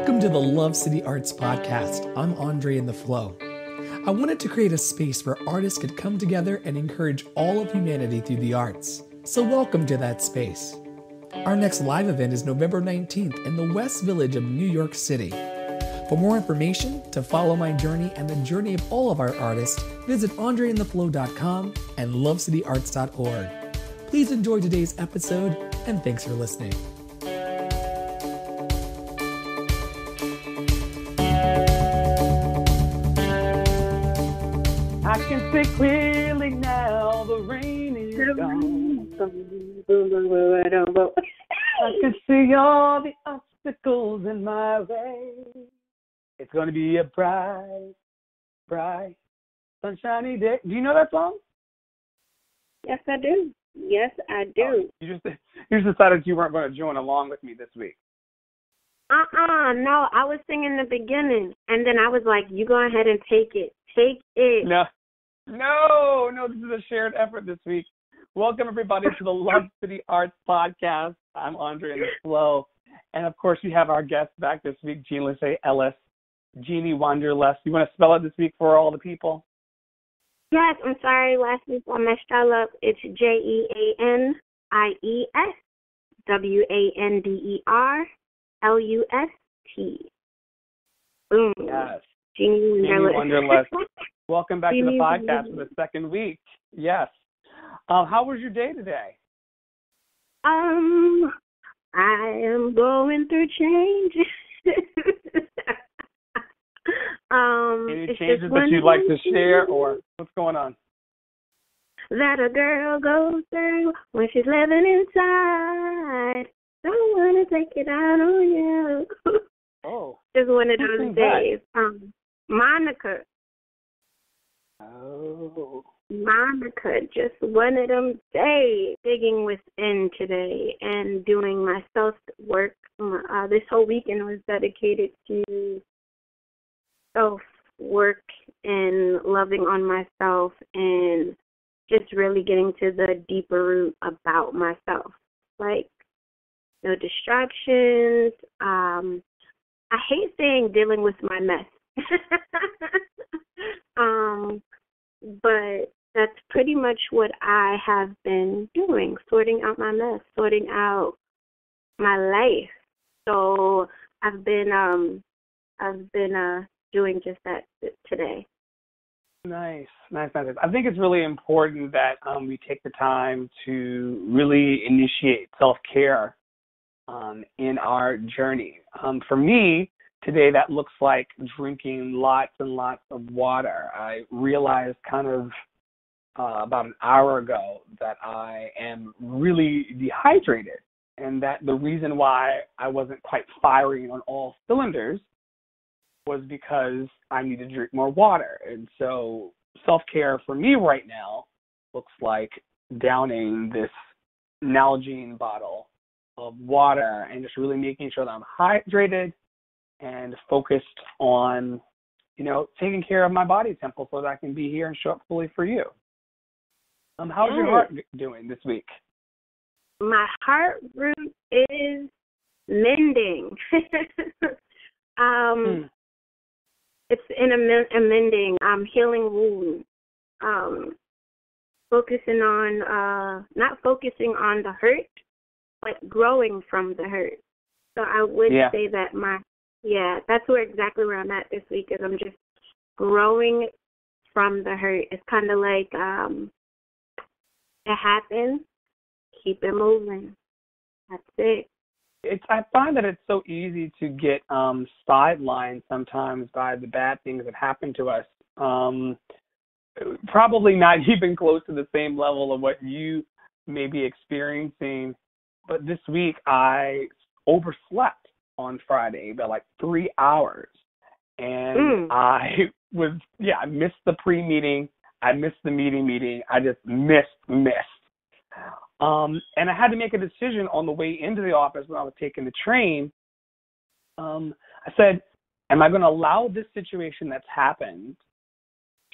Welcome to the Love City Arts Podcast. I'm Andre in the Flow. I wanted to create a space where artists could come together and encourage all of humanity through the arts. So welcome to that space. Our next live event is November 19th in the West Village of New York City. For more information, to follow my journey and the journey of all of our artists, visit andreintheflow.com and lovecityarts.org. Please enjoy today's episode, and thanks for listening. I can see clearly now, the rain is gone. I can see all the obstacles in my way. It's going to be a bright, bright, sunshiny day. Do you know that song? Yes, I do. Yes, I do. Oh, you just decided you weren't going to join along with me this week. No, I was singing the beginning, and then I was like, you go ahead and take it. Take it. No, this is a shared effort this week. Welcome, everybody, to the Love City Arts Podcast. I'm Andre in the Flow. And, of course, we have our guest back this week, Jeanleshea Ellis. Jeannie Wanderlust. You want to spell it this week for all the people? Yes, I'm sorry. Last week I messed y'all up. It's JeanIesWanderlust. Boom. Yes. Jeannie Wanderlust. Welcome back to the podcast for the second week. Yes. How was your day today? I am going through change. Any changes that you'd like to share, or what's going on? That a girl goes through when she's living inside. Don't want to take it out on you. Oh. Just one of those days. Monica. Oh. Monica, just one of them days. Digging within today and doing my self-work. This whole weekend was dedicated to self-work and loving on myself and just really getting to the deeper root about myself. Like, no distractions. I hate saying dealing with my mess. But that's pretty much what I have been doing, sorting out my mess, sorting out my life. So I've been doing just that today. Nice. I think it's really important that we take the time to really initiate self-care in our journey. For me, today that looks like drinking lots and lots of water. I realized kind of about an hour ago that I am really dehydrated, and that the reason why I wasn't quite firing on all cylinders was because I need to drink more water. And so self-care for me right now looks like downing this Nalgene bottle of water and just really making sure that I'm hydrated and focused on, taking care of my body temple so that I can be here and show up fully for you. How's your heart doing this week? My heart root is mending. It's in a mending. I'm healing wounds. Focusing on, not focusing on the hurt, but growing from the hurt. So I would say that that's exactly where I'm at this week, is I'm just growing from the hurt. It's kind of like it happens, keep it moving. That's it. I find that it's so easy to get sidelined sometimes by the bad things that happen to us. Probably not even close to the same level of what you may be experiencing. But this week I overslept on Friday by like 3 hours. And I missed the pre-meeting. I missed the meeting. I just missed. And I had to make a decision on the way into the office when I was taking the train. I said, am I going to allow this situation that's happened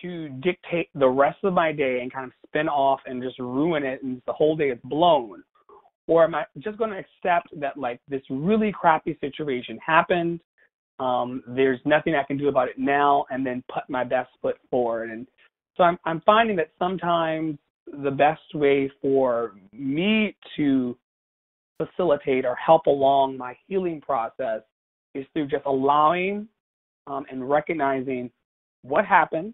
to dictate the rest of my day and kind of spin off and just ruin it and the whole day is blown? Or am I just going to accept that, like, this really crappy situation happened? There's nothing I can do about it now, and then put my best foot forward. And so I'm finding that sometimes the best way for me to facilitate or help along my healing process is through just allowing and recognizing what happened.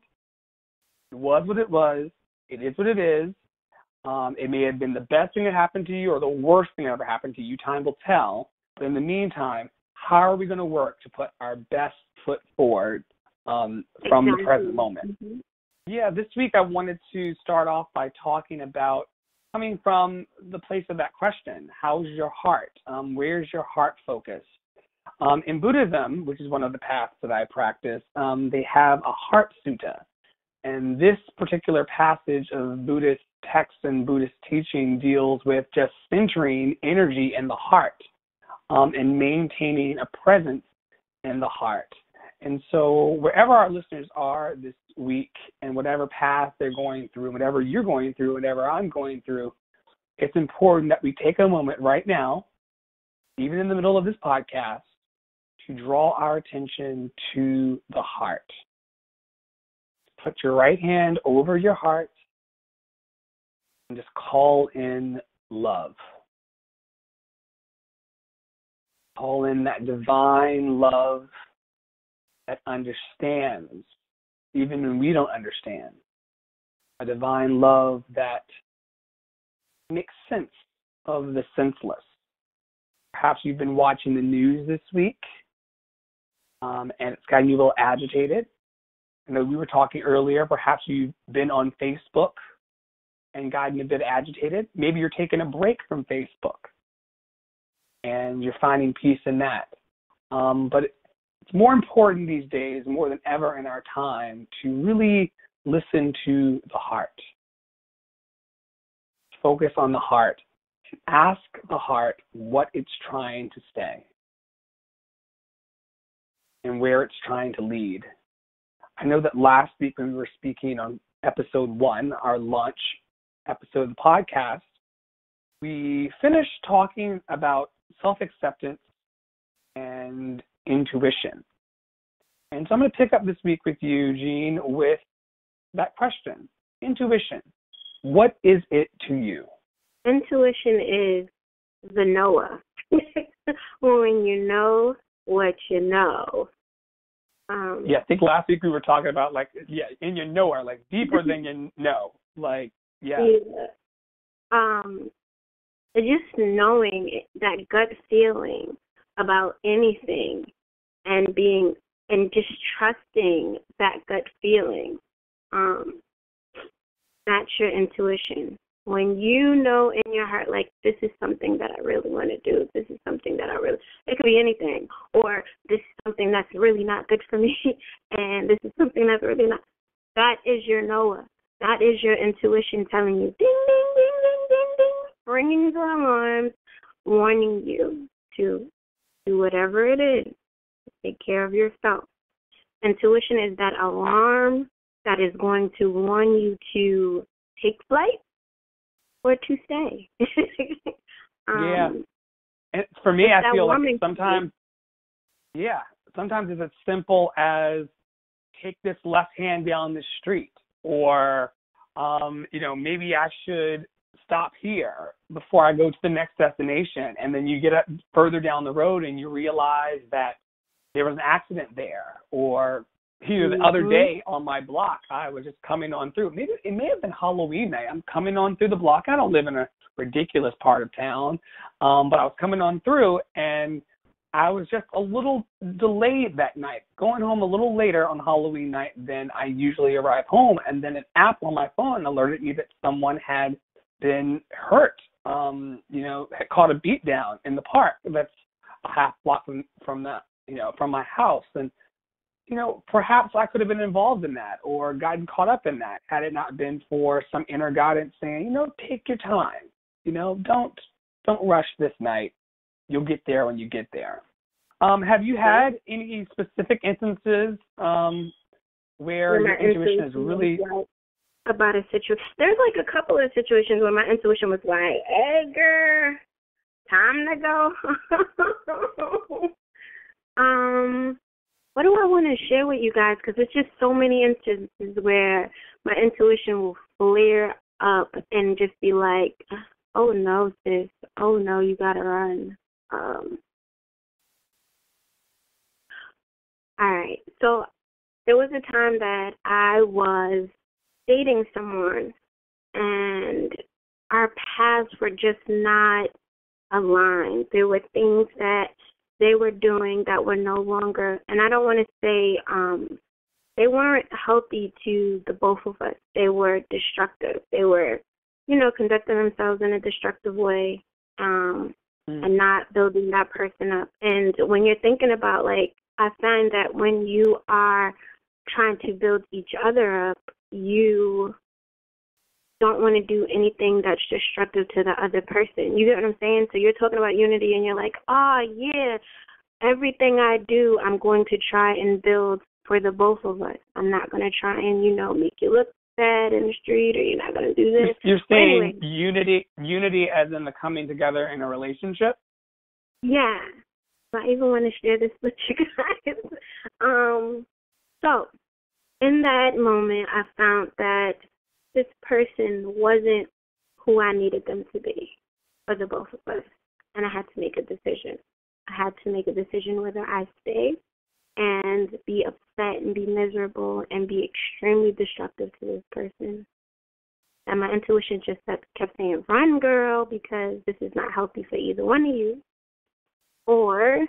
It was what it was. It is what it is. It may have been the best thing that happened to you or the worst thing that ever happened to you. Time will tell. But in the meantime, how are we going to work to put our best foot forward from the present moment? Mm-hmm. Yeah, this week I wanted to start off by talking about coming from the place of that question. How's your heart? Where's your heart focus? In Buddhism, which is one of the paths that I practice, they have a heart sutta. And this particular passage of Buddhist text and Buddhist teaching deals with just centering energy in the heart and maintaining a presence in the heart. And so wherever our listeners are this week and whatever path they're going through, whatever you're going through, whatever I'm going through, it's important that we take a moment right now, even in the middle of this podcast, to draw our attention to the heart. Put your right hand over your heart and just call in love. Call in that divine love that understands, even when we don't understand. A divine love that makes sense of the senseless. Perhaps you've been watching the news this week, and it's gotten you a little agitated. I know we were talking earlier, perhaps you've been on Facebook and gotten a bit agitated. Maybe you're taking a break from Facebook and you're finding peace in that. But it's more important these days, more than ever in our time, to really listen to the heart. Focus on the heart. Ask the heart what it's trying to say and where it's trying to lead. I know that last week when we were speaking on episode 1, our launch episode of the podcast, we finished talking about self-acceptance and intuition. And so I'm going to pick up this week with you, Jean, with that question. Intuition. What is it to you? Intuition is the knower. When you know what you know. I think last week we were talking about, in your knower, deeper than you know. Just knowing that gut feeling about anything and just trusting that gut feeling. That's your intuition. When you know in your heart, this is something that I really want to do. This is something that it could be anything. Or this is something that's really not good for me. And this is something that's really not. That is your knower. That is your intuition telling you, ding, ding, ding, ding, ding, ding, ringing the alarms, warning you to do whatever it is. Take care of yourself. Intuition is that alarm that is going to warn you to take flight or to stay. And for me, I feel like sometimes it's as simple as take this left hand down the street, or, maybe I should stop here before I go to the next destination. And then you get up further down the road and you realize that there was an accident there, or the other day on my block, I was just coming on through. Maybe it may have been Halloween night. I'm coming on through the block. I don't live in a ridiculous part of town, but I was coming on through, and I was just a little delayed that night, going home a little later on Halloween night than I usually arrive home. And then an app on my phone alerted me that someone had been hurt, had caught a beat down in the park that's a half block from my house. And perhaps I could have been involved in that or gotten caught up in that had it not been for some inner guidance saying, take your time. Don't rush this night. You'll get there when you get there. Have you had any specific instances where your intuition is really about a situation? There's a couple of situations where my intuition was like, "Hey, girl, time to go." what do I want to share with you guys? Because it's just so many instances where my intuition will flare up and just be like, oh, no, sis. Oh, no, you got to run. All right. So there was a time that I was dating someone, and our paths were just not aligned. There were things that they were doing that were no longer, and I don't want to say they weren't healthy to the both of us. They were destructive. They were, conducting themselves in a destructive way, and not building that person up. And when you're thinking about, like, I find that when you are trying to build each other up, you don't want to do anything that's destructive to the other person. You get what I'm saying? So you're talking about unity, and you're like, oh, yeah, everything I do, I'm going to try and build for the both of us. I'm not going to try and, make you look bad in the street, or you're not going to do this. You're saying unity as in the coming together in a relationship? Yeah. So I even want to share this with you guys. So in that moment, I found that this person wasn't who I needed them to be for the both of us. And I had to make a decision. I had to make a decision whether I stay and be upset and be miserable and be extremely destructive to this person. And my intuition just kept saying, run, girl, because this is not healthy for either one of you. Or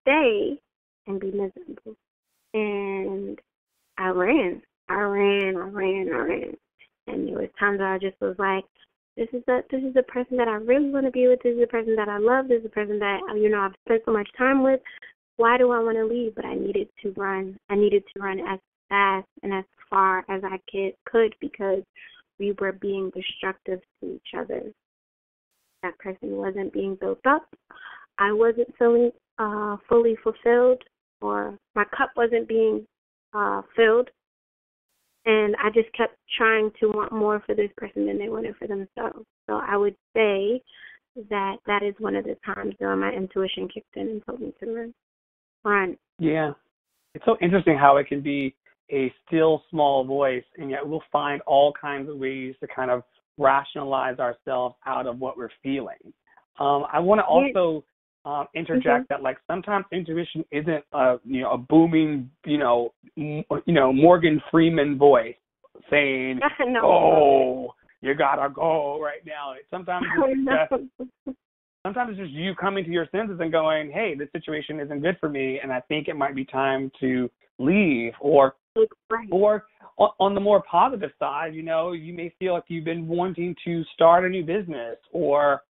stay and be miserable. And I ran. And there was times where I just was like, this is the person that I really want to be with. This is the person that I love. This is the person that, I've spent so much time with. Why do I want to leave? But I needed to run. I needed to run as fast and as far as I could because we were being destructive to each other. That person wasn't being built up. I wasn't feeling fully fulfilled, or my cup wasn't being filled. And I just kept trying to want more for this person than they wanted for themselves. So I would say that is one of the times where my intuition kicked in and told me to run. Yeah. It's so interesting how it can be a still small voice, and yet we'll find all kinds of ways to kind of rationalize ourselves out of what we're feeling. I want to also interject that, like, sometimes intuition isn't a booming Morgan Freeman voice saying, No. "Oh, you gotta go right now." Sometimes it's just you coming to your senses and going, "Hey, this situation isn't good for me, and I think it might be time to leave." Or on the more positive side, you may feel like you've been wanting to start a new business, or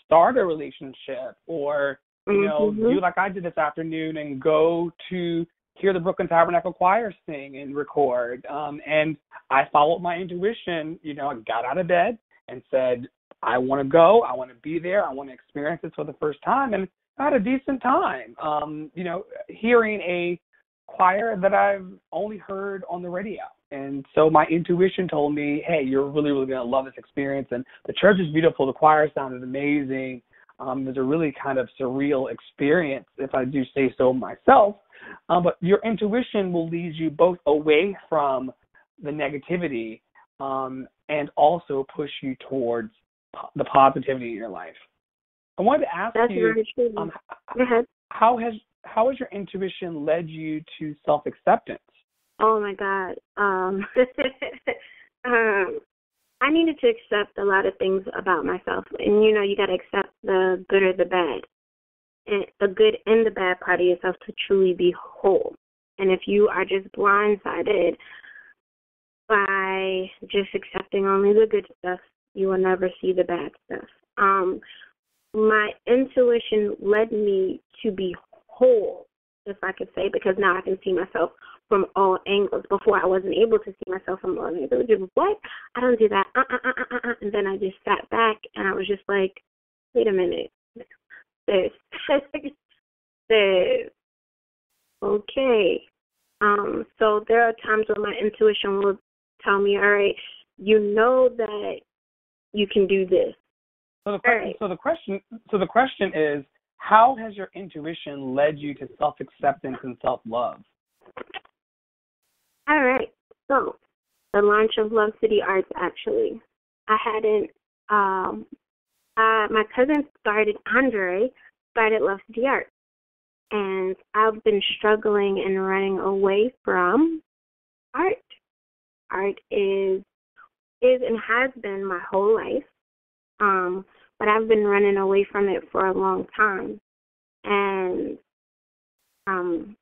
start a relationship, or, do like I did this afternoon and go to hear the Brooklyn Tabernacle Choir sing and record. And I followed my intuition. I got out of bed and said, I want to go. I want to be there. I want to experience this for the first time. And I had a decent time, hearing a choir that I've only heard on the radio. And so my intuition told me, hey, you're really, really going to love this experience. And the church is beautiful. The choir sounded amazing. It was a really kind of surreal experience, if I do say so myself. But your intuition will lead you both away from the negativity and also push you towards the positivity in your life. I wanted to ask you, how has your intuition led you to self-acceptance? Oh, my God. I needed to accept a lot of things about myself. And, you got to accept the good or the bad. And the good and the bad part of yourself to truly be whole. And if you are just blindsided by just accepting only the good stuff, you will never see the bad stuff. My intuition led me to be whole, if I could say, because now I can see myself from all angles. Before I wasn't able to see myself from all angles. Just, what? I don't do that. And then I just sat back and I was just like, wait a minute. This. Okay. So there are times when my intuition will tell me, all right, you know that you can do this. So the question is, how has your intuition led you to self-acceptance and self-love? All right. So the launch of Love City Arts, actually, I hadn't, my cousin Andre started Love City Arts. And I've been struggling and running away from art. Art is and has been my whole life. But I've been running away from it for a long time. And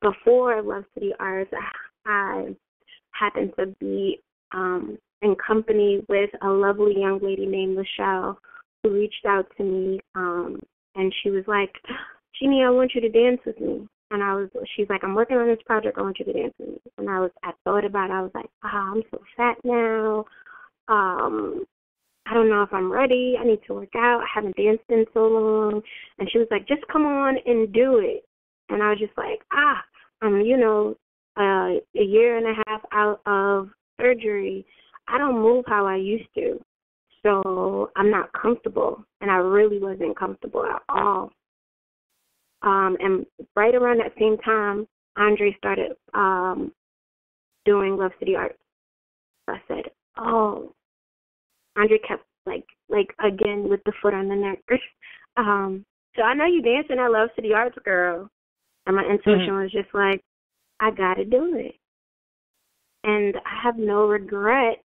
before Love City Arts, I happened to be in company with a lovely young lady named Michelle who reached out to me, and she was like, Jeannie, I want you to dance with me. And she's like, I'm working on this project, I want you to dance with me. And I thought about it, I was like, I'm so fat now. I don't know if I'm ready. I need to work out. I haven't danced in so long. And she was like, just come on and do it. And I was just like, I'm, a year and a half out of surgery. I don't move how I used to. So I'm not comfortable. And I really wasn't comfortable at all. And right around that same time, Andre started doing Love City Arts. So I said, Andre kept like again with the foot on the neck. So I know you dancing at Love City Arts, girl. And my intuition was just like, I gotta do it. And I have no regret,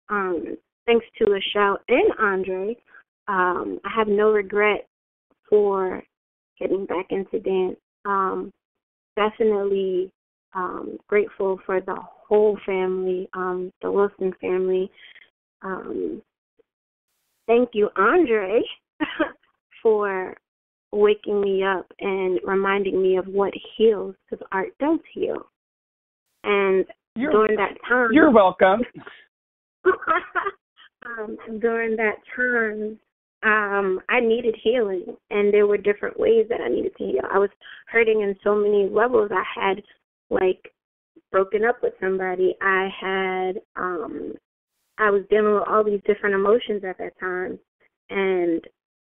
thanks to Michelle and Andre, I have no regret for getting back into dance. Definitely grateful for the whole family, the Wilson family. Thank you, Andre, for waking me up and reminding me of what heals, because art does heal. And during that time... You're welcome. During that time, I needed healing, and there were different ways that I needed to heal. I was hurting in so many levels. I had, broken up with somebody. I was dealing with all these different emotions at that time, and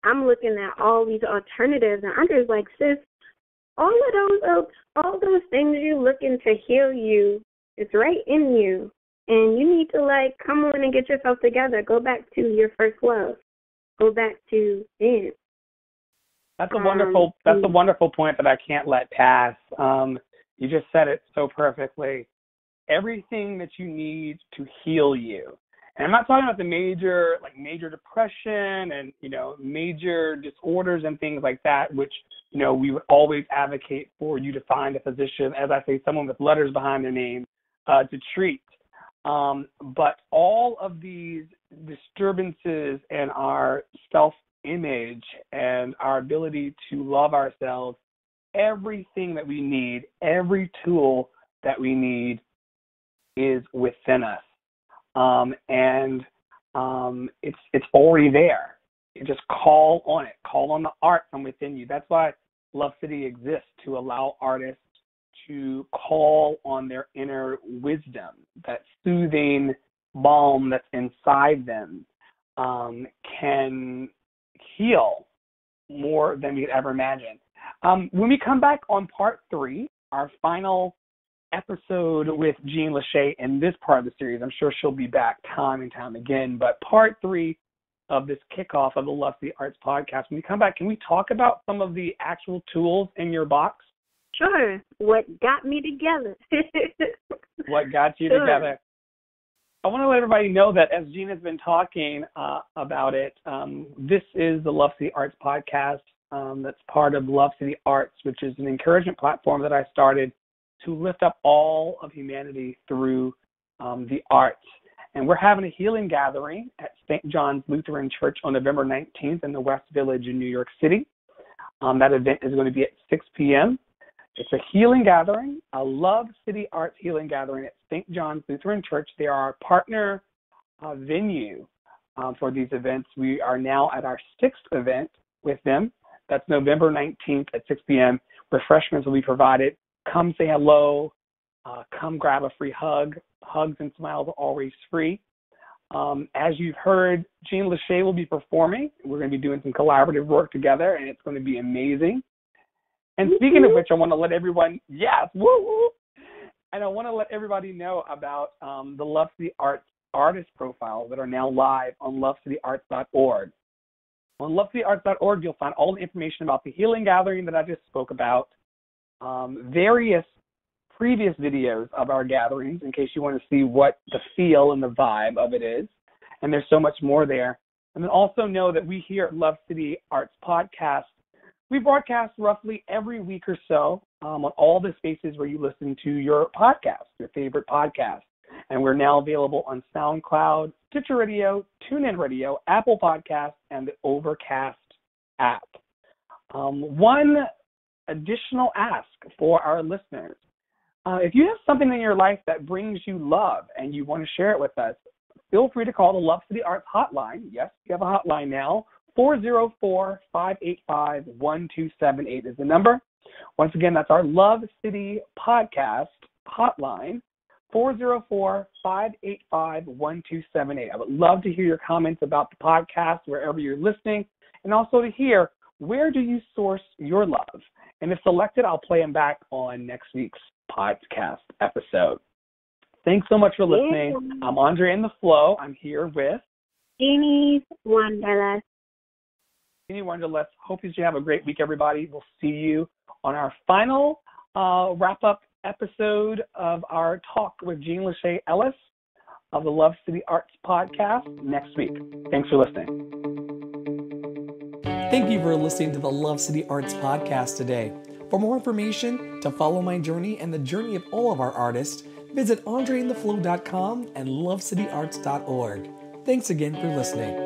I'm looking at all these alternatives, and I'm just like, sis, all those things you're looking to heal you, it's right in you, and you need to come on and get yourself together. Go back to your first love. Go back to dance. That's a wonderful point that I can't let pass. You just said it so perfectly. Everything that you need to heal you. And I'm not talking about the major depression and, major disorders and things like that, which, we would always advocate for you to find a physician, as I say, someone with letters behind their name, to treat. But all of these disturbances in our self-image and our ability to love ourselves, everything that we need, every tool that we need is within us. It's already there. You just call on it. Call on the art from within you. That's why Love City exists, to allow artists to call on their inner wisdom, that soothing balm that's inside them can heal more than we could ever imagine. When we come back on part 3, our final episode with Jeanleshea in this part of the series, I'm sure she'll be back time and time again, but part 3 of this kickoff of the Love City Arts podcast, when we come back, can we talk about some of the actual tools in your box? Sure. What got me together. What got you together? I want to let everybody know that as Jean has been talking about it, this is the Love City Arts podcast that's part of Love City Arts, which is an encouragement platform that I started to lift up all of humanity through the arts. And we're having a healing gathering at St. John's Lutheran Church on November 19th in the West Village in New York City. That event is going to be at 6 p.m. It's a healing gathering, a Love City Arts healing gathering at St. John's Lutheran Church. They are our partner venue for these events. We are now at our 6th event with them. That's November 19th at 6 p.m. Refreshments will be provided. Come say hello. Come grab a free hug. Hugs and smiles are always free. As you've heard, Jeanleshea will be performing. We're going to be doing some collaborative work together, and it's going to be amazing. And speaking of which, I want to let everyone, yes, woo woo. And I want to let everybody know about the Love City Arts artist profiles that are now live on lovecityarts.org. On lovecityarts.org, you'll find all the information about the healing gathering that I just spoke about, various previous videos of our gatherings in case you want to see what the feel and the vibe of it is. And there's so much more there. And then also know that we here at Love City Arts Podcast, we broadcast roughly every week or so on all the spaces where you listen to your podcast, your favorite podcast. And we're now available on SoundCloud, Stitcher Radio, TuneIn Radio, Apple Podcasts, and the Overcast app. One additional ask for our listeners. If you have something in your life that brings you love and you want to share it with us, feel free to call the Love City Arts hotline. Yes, you have a hotline now. 404-585-1278 is the number. Once again, that's our Love City Podcast hotline, 404-585-1278. I would love to hear your comments about the podcast wherever you're listening, and also to hear where do you source your love. And if selected, I'll play them back on next week's podcast episode. Thanks so much for listening. Yeah. I'm Andre in the Flow. I'm here with Jeannie Wanderlust. Jeannie Wanderlust. Hope you have a great week, everybody. We'll see you on our final wrap-up episode of our talk with Jeanleshea Ellis of the Love City Arts Podcast next week. Thanks for listening. Thank you for listening to the Love City Arts Podcast today. For more information, to follow my journey and the journey of all of our artists, visit andreintheflow.com and lovecityarts.org. Thanks again for listening.